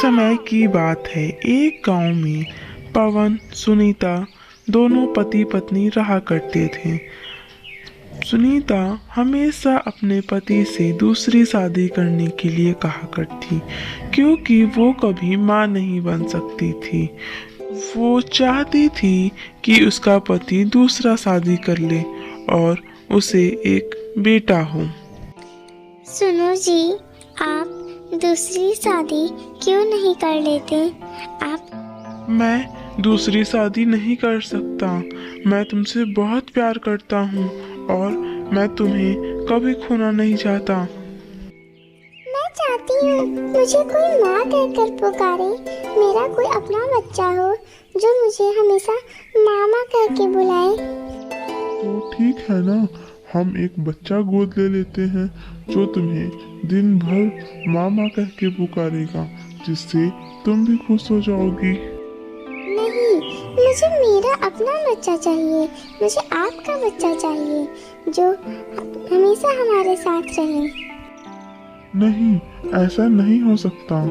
समय की बात है। एक गांव में पवन, सुनीता दोनों पति पत्नी रहा करते थे। सुनीता हमेशा अपने पति से दूसरी शादी करने के लिए कहा करती, क्योंकि वो कभी माँ नहीं बन सकती थी। वो चाहती थी कि उसका पति दूसरा शादी कर ले और उसे एक बेटा हो। सुनो जी, आप दूसरी शादी क्यों नहीं कर लेते? मैं दूसरी शादी नहीं कर सकता। मैं तुमसे बहुत प्यार करता हूँ और मैं तुम्हें कभी खोना नहीं चाहता। मैं चाहती हूँ मुझे कोई माँ कहकर पुकारे, मेरा कोई अपना बच्चा हो जो मुझे हमेशा मामा कह के बुलाए। तो ठीक है ना, हम एक बच्चा गोद ले लेते हैं जो तुम्हें दिन भर मामा कह के पुकारेगा, जिससे तुम भी खुश हो जाओगी। नहीं, मुझे मेरा अपना बच्चा चाहिए। मुझे आपका बच्चा चाहिए जो हमेशा हमारे साथ रहे। नहीं, ऐसा नहीं हो सकता।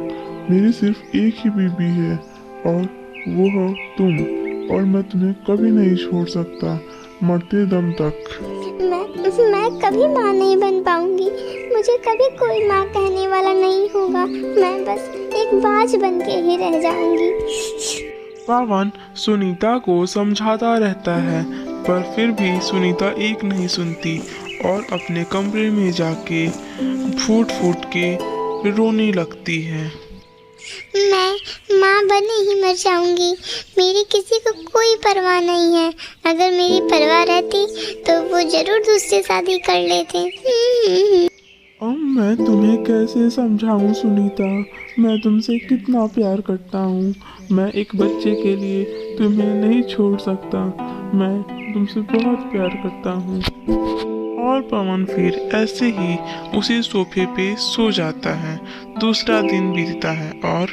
मेरी सिर्फ एक ही बीबी है और वो हो तुम, और मैं तुम्हें कभी नहीं छोड़ सकता, मरते दम तक। मैं कभी माँ नहीं बन पाऊंगी। मुझे कभी कोई माँ कहने वाला नहीं होगा। मैं बस एक बाज बन के ही रह जाऊंगी। पवन सुनीता को समझाता रहता है, पर फिर भी सुनीता एक नहीं सुनती और अपने कमरे में जाके फूट फूट के रोने लगती है। मैं माँ बने ही मर जाऊंगी। मेरी किसी को कोई परवाह नहीं है। अगर मेरी परवाह रहती तो वो जरूर दूसरी शादी कर लेते। अब मैं तुम्हें कैसे समझाऊं सुनीता, मैं तुमसे कितना प्यार करता हूँ। मैं एक बच्चे के लिए तुम्हें नहीं छोड़ सकता। मैं तुमसे बहुत प्यार करता हूँ। और पवन फिर ऐसे ही उसी सोफे पे सो जाता है। दूसरा दिन बीतता है और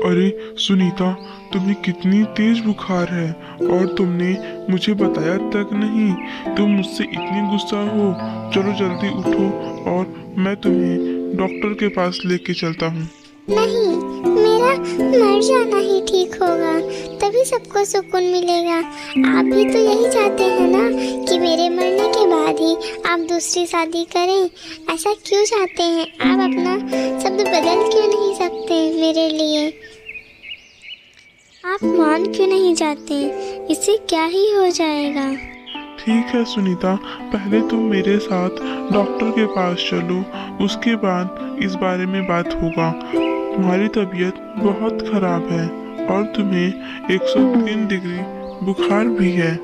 अरे सुनीता, तुम्हें कितनी तेज बुखार है और तुमने मुझे बताया तक नहीं। तुम मुझसे इतनी गुस्सा हो। चलो जल्दी उठो और मैं तुम्हें डॉक्टर के पास लेके चलता हूँ। नहीं, मेरा मर जाना ही ठीक होगा, तभी सबको सुकून मिलेगा। आप भी तो यही चाहते हैं ना कि मेरे मरने के बाद ही आप दूसरी शादी करें। ऐसा क्यों चाहते हैं? आप अपना शब्द बदल क्यों नहीं सकते मेरे लिए? आप मान क्यों नहीं जाते? इससे क्या ही हो जाएगा। ठीक है सुनीता, पहले तुम मेरे साथ डॉक्टर के पास चलो, उसके बाद इस बारे में बात होगा। तुम्हारी तबीयत बहुत खराब है और तुम्हें 103 डिग्री बुखार भी है।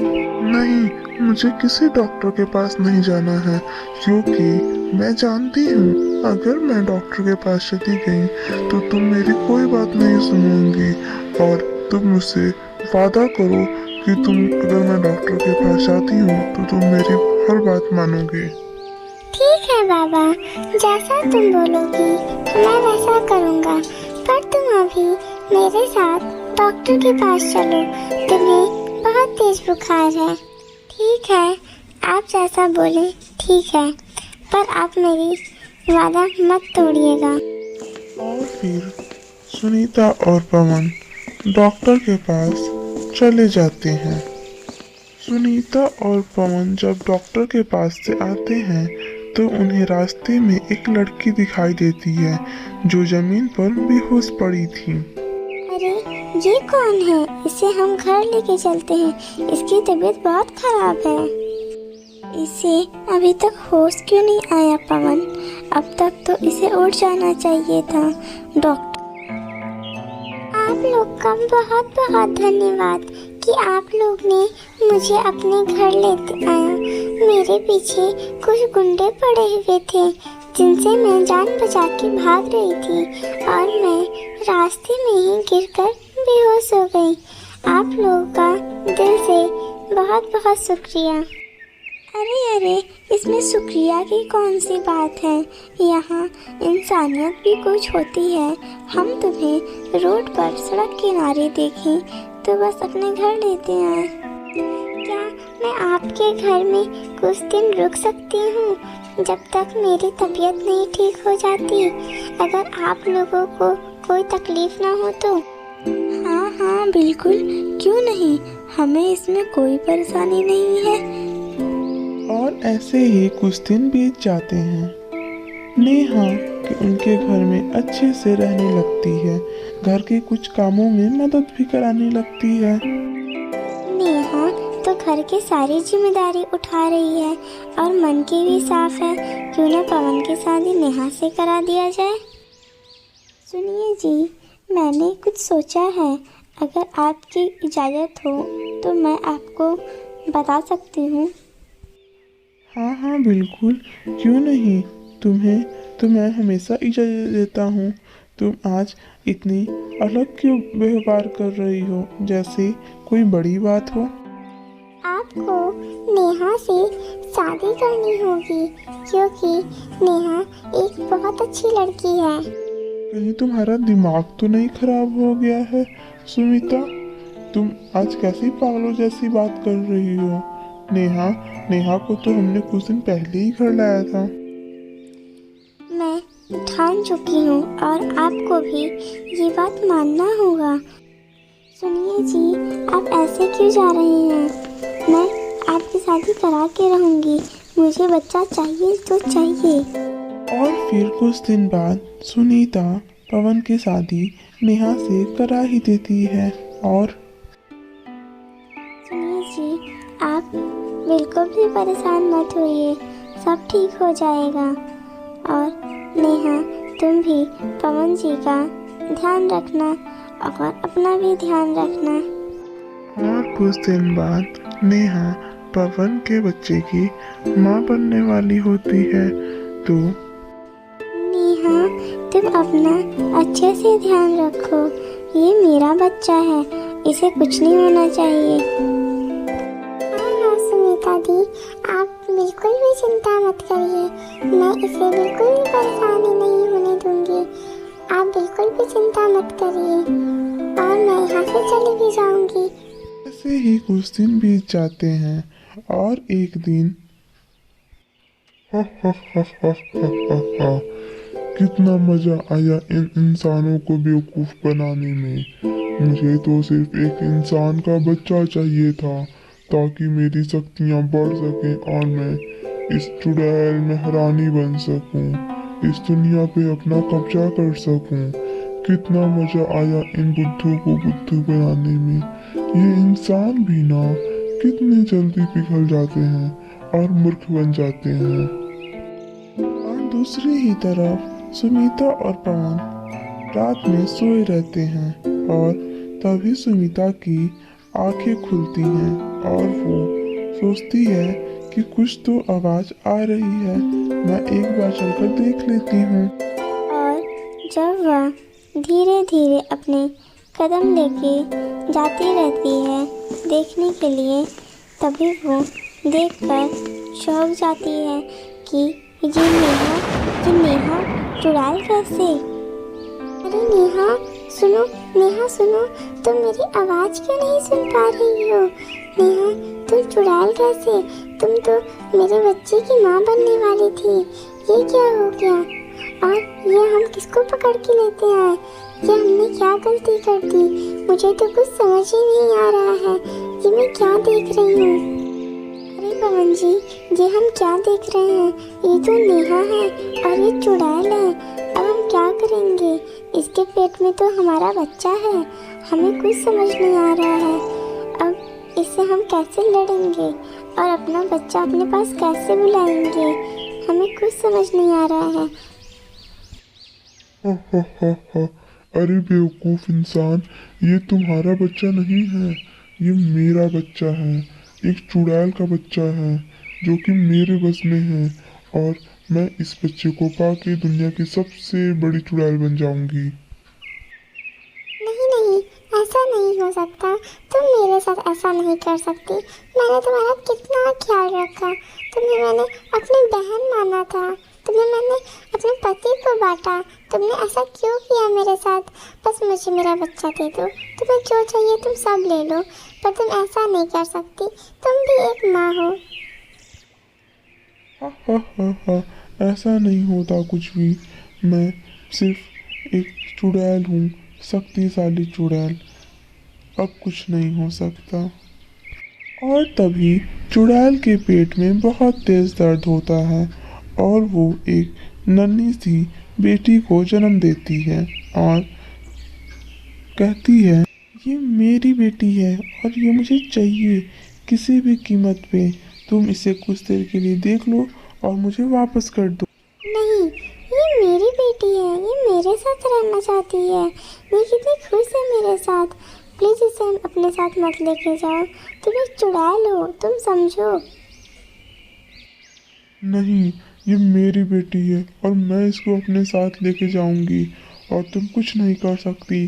नहीं, मुझे किसी डॉक्टर के पास नहीं जाना है, क्योंकि मैं जानती हूँ अगर मैं डॉक्टर के पास चली गई तो तुम मेरी कोई बात नहीं सुनोगी। और तुम मुझसे वादा करो कि अगर मैं डॉक्टर के पास जाती हूँ तो तुम मेरी हर बात मानोगे। ठीक है बाबा, जैसा तुम बोलोगी मैं वैसा करूँगा। पर तुम अभी मेरे साथ डॉक्टर के पास चलो, तुम्हें बहुत तेज बुखार है। ठीक है, आप जैसा बोले ठीक है, पर आप मेरी वादा मत तोड़िएगा। और फिर सुनीता और पवन डॉक्टर के पास चले जाते हैं। सुनीता और पवन जब डॉक्टर के पास से आते हैं तो उन्हें रास्ते में एक लड़की दिखाई देती है जो जमीन पर बेहोश पड़ी थी। अरे ये कौन है? इसे हम घर लेके चलते हैं, इसकी तबीयत बहुत खराब है। इसे अभी तक होश क्यों नहीं आया पवन? अब तक तो इसे उठ जाना चाहिए था। डॉक्टर, आप लोग का बहुत बहुत धन्यवाद कि आप लोग ने मुझे अपने घर लेते आया। मेरे पीछे कुछ गुंडे पड़े हुए थे जिनसे मैं जान बचा के भाग रही थी और मैं रास्ते में ही गिरकर बेहोश हो गई। आप लोगों का दिल से बहुत बहुत शुक्रिया। अरे इसमें शुक्रिया की कौन सी बात है? यहाँ इंसानियत भी कुछ होती है। हम तुम्हें रोड पर सड़क किनारे देखें तो बस अपने घर लेते आए। क्या मैं आपके घर में कुछ दिन रुक सकती हूँ जब तक मेरी तबीयत नहीं ठीक हो जाती? अगर आप लोगों को कोई तकलीफ ना हो तो। हाँ हाँ बिल्कुल, क्यों नहीं, हमें इसमें कोई परेशानी नहीं है। और ऐसे ही कुछ दिन बीत जाते हैं। नेहा कि उनके घर में अच्छे से रहने लगती है, घर के कुछ कामों में मदद भी कराने लगती है। नेहा तो घर की सारी जिम्मेदारी उठा रही है और मन की भी साफ है, क्यों ना पवन की शादी नेहा से करा दिया जाए। सुनिए जी, मैंने कुछ सोचा है, अगर आपकी इजाज़त हो तो मैं आपको बता सकती हूँ। हाँ हाँ बिल्कुल, क्यों नहीं, तुम्हें तो मैं हमेशा इजाज़त देता हूँ। तुम आज इतनी अलग क्यों व्यवहार कर रही हो, जैसे कोई बड़ी बात हो। आपको नेहा से शादी करनी होगी, क्योंकि नेहा एक बहुत अच्छी लड़की है। कहीं तुम्हारा दिमाग तो नहीं खराब हो गया है सुमिता? तुम आज कैसी पागलों जैसी बात कर रही हो? नेहा को तो हमने कुछ दिन पहले ही घर लाया था। मैं ठान चुकी हूँ और आपको भी ये बात मानना होगा। सुनिए जी, आप ऐसे क्यों जा रहे हैं? मैं आपकी शादी करा के रहूँगी, मुझे बच्चा चाहिए तो चाहिए। और फिर कुछ दिन बाद सुनीता पवन की शादी नेहा से करा ही देती है। और सुनिए जी, आप बिल्कुल भी परेशान मत होइए, सब ठीक हो जाएगा। और नेहा, तुम भी पवन जी का ध्यान रखना और अपना भी ध्यान रखना। और कुछ दिन बाद नेहा पवन के बच्चे की माँ बनने वाली होती है। तो नेहा, तुम अपना अच्छे से ध्यान रखो, ये मेरा बच्चा है, इसे कुछ नहीं होना चाहिए। हाँ सुनीता दी, आप बिल्कुल भी चिंता मत करिए, मैं इसे बिल्कुल भी परेशानी नहीं होने दूंगी। आप बिल्कुल भी चिंता मत करिए और मैं यहाँ से चली भी जाऊंगी। ऐसे ही कुछ दिन बीत जाते हैं और एक दिन कितना मजा आया इन इंसानों को बेवकूफ बनाने में। मुझे तो सिर्फ एक इंसान का बच्चा चाहिए था ताकि मेरी शक्तियाँ बढ़ सकें और मैं इस चुड़ैल में रानी बन सकूं, इस दुनिया पे अपना कब्जा कर सकूं। कितना मजा आया इन बुद्धू को बुद्धू बनाने में। ये इंसान भी ना कितने जल्दी पिघल जाते हैं और मूर्ख बन जाते हैं। और दूसरी ही तरफ सुमिता और पवन रात में सोए रहते हैं और तभी सुमिता की आंखें खुलती हैं और वो सोचती है कि कुछ तो आवाज आ रही है, मैं एक बार चलकर देख लेती हूँ। और जब वह धीरे धीरे अपने कदम लेके जाती रहती है देखने के लिए, तभी वो देखकर चौंक जाती है कि ये नेहा चुड़ैल कैसे? अरे नेहा सुनो, तुम मेरी आवाज़ क्यों नहीं सुन पा रही हो? नेहा, तुम चुड़ैल कैसे? तुम तो मेरे बच्चे की माँ बनने वाली थी, ये क्या हो गया? और ये हम किसको पकड़ के लेते आए? ये हमने क्या गलती कर दी? मुझे तो कुछ समझ ही नहीं आ रहा है, ये मैं क्या देख रही हूँ? अरे पवन जी, ये हम क्या देख रहे हैं? ये तो नेहा है और ये चुड़ैल है। अब हम क्या करेंगे? इसके पेट में तो हमारा बच्चा है, हमें कुछ समझ नहीं आ रहा है। अब इससे हम कैसे लड़ेंगे और अपना बच्चा अपने पास कैसे बुलाएंगे? हमें कुछ समझ नहीं आ रहा है। अरे बेवकूफ इंसान, ये तुम्हारा बच्चा नहीं है, ये मेरा बच्चा है। एक चुड़ैल का बच्चा है जो कि मेरे बस में है और मैं इस बच्चे को पाके दुनिया की सबसे बड़ी चुड़ैल बन जाऊंगी। नहीं, ऐसा नहीं हो सकता। तुम मेरे साथ ऐसा नहीं कर सकती। मैंने तुम्हारा कितना ख्याल रखा, तुम्हें मैंने अपनी बहन माना था, तुम्हें मैंने अपने पति को बांटा। तुमने ऐसा क्यों किया मेरे साथ? बस मुझे मेरा बच्चा दे दो, तुम्हें जो चाहिए तुम सब ले लो, पर तुम ऐसा नहीं कर सकती, तुम भी एक माँ हो। ऐसा नहीं होता कुछ भी, मैं सिर्फ एक चुड़ैल हूँ, शक्तिशाली चुड़ैल। अब कुछ नहीं हो सकता। और तभी चुड़ैल के पेट में बहुत तेज दर्द होता है और वो एक नन्ही सी बेटी को जन्म देती है और कहती है, ये मेरी बेटी है और ये मुझे चाहिए किसी भी कीमत पे। तुम इसे कुछ देर के लिए देख लो और मुझे वापस कर दो। नहीं, ये मेरी बेटी है, ये मेरे साथ रहना चाहती है, ये कितनी खुश है मेरे साथ। प्लीज़ इसे अपने साथ मत लेके जाओ, तुम एक चुड़ैल हो, तुम समझो। नहीं, ये मेरी बेटी है और मैं इसको अपने साथ लेके जाऊंगी और तुम कुछ नहीं कर सकती।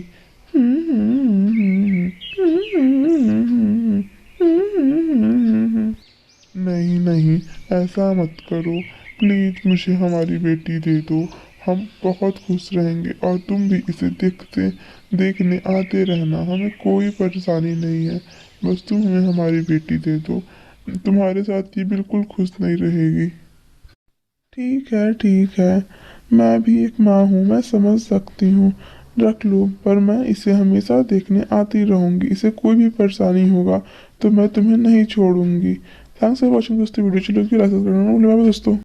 नहीं नहीं, ऐसा मत करो प्लीज, मुझे हमारी बेटी दे दो। हम बहुत खुश रहेंगे और तुम भी इसे देखने आते रहना। हमें कोई परेशानी नहीं है, बस तुम हमें हमारी बेटी दे दो। तुम्हारे साथ ये बिल्कुल खुश नहीं रहेगी। ठीक है, मैं भी एक माँ हूँ, मैं समझ सकती हूँ। रख लो, पर मैं इसे हमेशा देखने आती रहूँगी। इसे कोई भी परेशानी होगा तो मैं तुम्हें नहीं छोड़ूंगी। थैंक्स फॉर वॉचिंग दोस्तों, वीडियो चलो लाइक करना दोस्तों।